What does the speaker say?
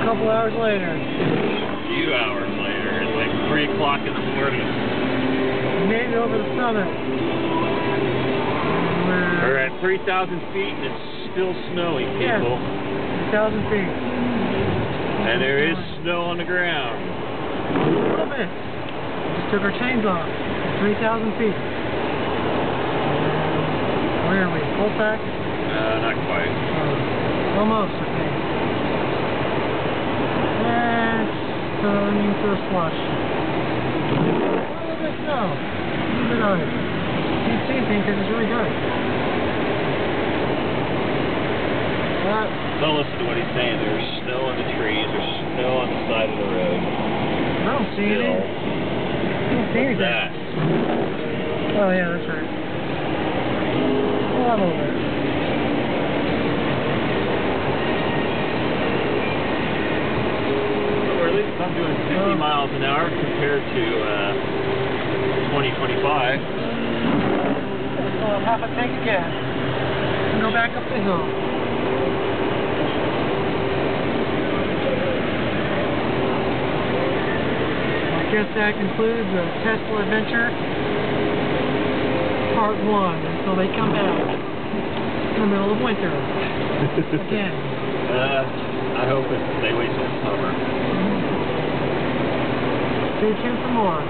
couple hours later. A few hours later. It's like 3 o'clock in the morning. We made it over the summit. We're at 3,000 feet and it's still snowing, people. Yeah, 3,000 feet. And there is snow on the ground. A little bit. Just took our chains off. 3,000 feet. Where are we? Full pack? Not quite. Almost, I think. And turning to a slush. A little bit of snow. A little bit of ice. Can't see anything because it's really dark. Don't listen to what he's saying. There's snow on the trees. There's snow on the side of the road. I don't see any. I don't see anything. That? Oh yeah, that's right. A little bit. Or at least I'm doing 50 miles an hour compared to 2025. Well, half a tank again. And go back up the hill. I guess that concludes the Tesla adventure part 1 until they come back in the middle of winter again. I hope they wait till summer. Stay tuned for more.